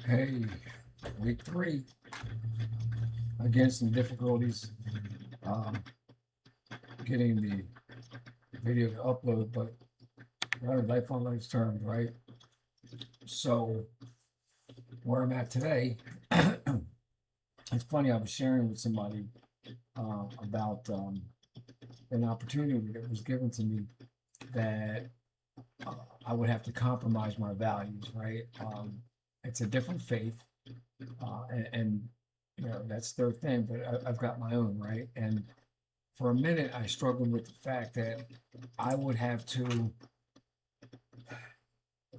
Hey, week three. Again, some difficulties um, getting the video to upload, but life on life's terms, right? So, where I'm at today, it's funny, I was sharing with somebody about an opportunity that was given to me that uh, I would have to compromise my values, right? It's a different faith, and that's their thing, but I've got my own, right? And for a minute, I struggled with the fact that I would have to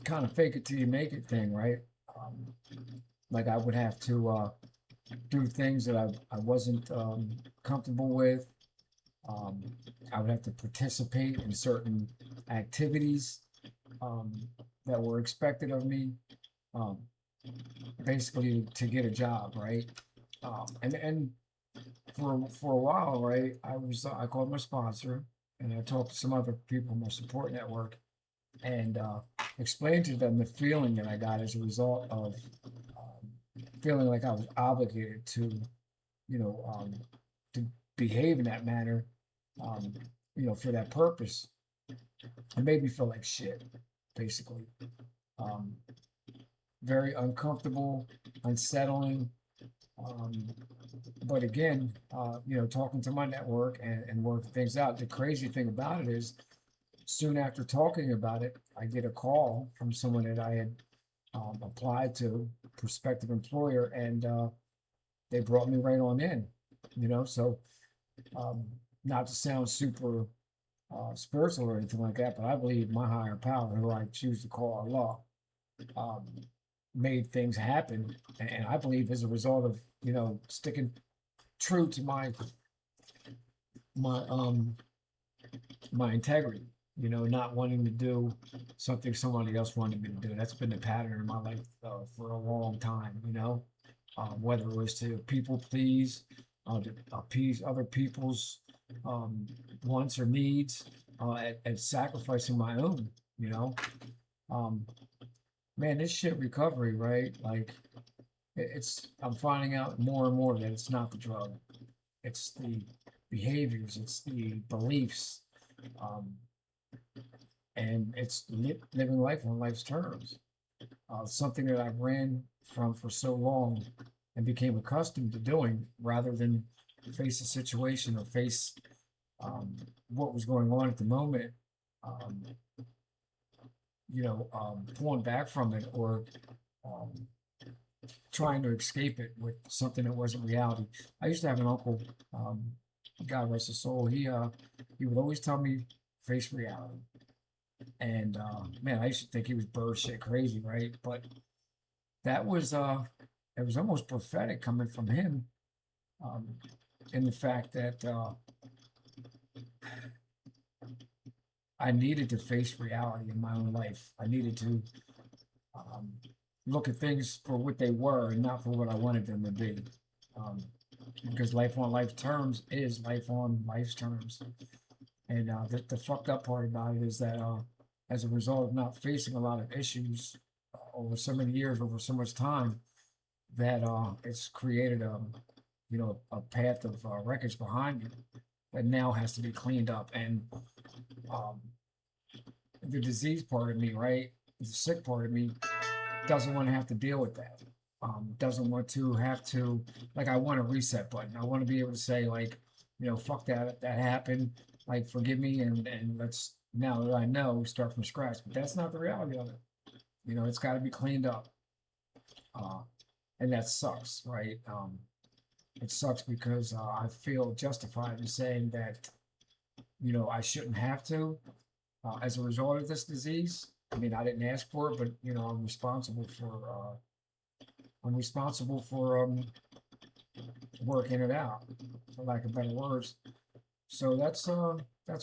kind of fake it till you make it thing, right? Um, like I would have to do things that I wasn't comfortable with. Um, I would have to participate in certain activities um, that were expected of me, um, basically to get a job, right? And for a while, right, I called my sponsor and I talked to some other people in my support network and explained to them the feeling that I got as a result of feeling like I was obligated to, you know, um, to behave in that manner, um, for that purpose. It made me feel like shit, basically. Um, Very uncomfortable, unsettling. Um, but again, talking to my network and working things out. The crazy thing about it is, soon after talking about it, I get a call from someone that I had applied to, prospective employer, and they brought me right on in. So um, not to sound super spiritual or anything like that, but I believe my higher power, who I choose to call Allah, um, made things happen, and I believe as a result of sticking true to my my integrity, not wanting to do something somebody else wanted me to do. That's been the pattern in my life for a long time, whether it was to people please, to appease other people's um, wants or needs, at sacrificing my own, you know. Um, Man, this shit recovery, right? Like, I'm finding out more and more that it's not the drug, it's the behaviors, it's the beliefs, um, and it's living life on life's terms. Something that I ran from for so long and became accustomed to doing rather than face a situation or face what was going on at the moment, um, pulling back from it or um, trying to escape it with something that wasn't reality. I used to have an uncle, um, God rest his soul. He would always tell me face reality, and man, I used to think he was bird shit crazy, right? But that was it was almost prophetic coming from him, um, in the fact that I needed to face reality in my own life. I needed to um, look at things for what they were and not for what I wanted them to be. Um, because life on life terms is life on life's terms. And the fucked up part about it is that as a result of not facing a lot of issues over so many years, over so much time, that it's created a path of wreckage behind me that now has to be cleaned up. And um, the disease part of me, right, the sick part of me, doesn't want to have to deal with that. Doesn't want to have to, like, I want a reset button. I want to be able to say, like, fuck that, that happened. Like, forgive me, and let's, now that I know, start from scratch. But that's not the reality of it. It's got to be cleaned up. Uh, and that sucks, right? It sucks because I feel justified in saying that, I shouldn't have to as a result of this disease. I mean, I didn't ask for it, but I'm responsible for working it out, for lack of better words. So that's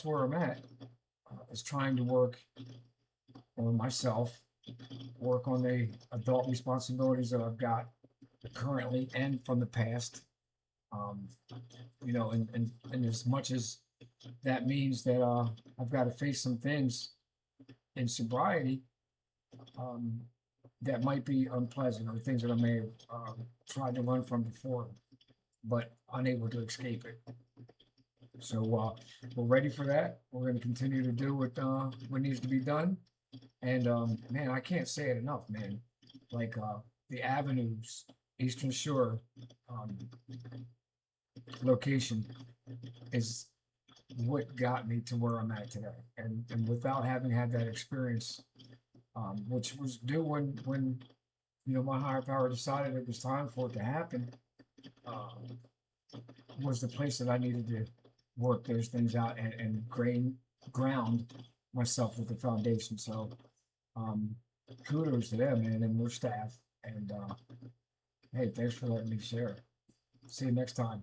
where I'm at. Is trying to work on myself, work on the adult responsibilities that I've got currently and from the past. Um, and as much as that means that I've got to face some things in sobriety, um, that might be unpleasant, or things that I may have tried to run from before, but unable to escape it. So we're ready for that. We're going to continue to do what needs to be done. And man, I can't say it enough, man. Like the avenues, Eastern Shore um, location is what got me to where I'm at today. And without having had that experience, which was due when my higher power decided it was time for it to happen, um, was the place that I needed to work those things out and ground myself with the foundation. So um, kudos to them, man, and their staff. And hey, thanks for letting me share. See you next time.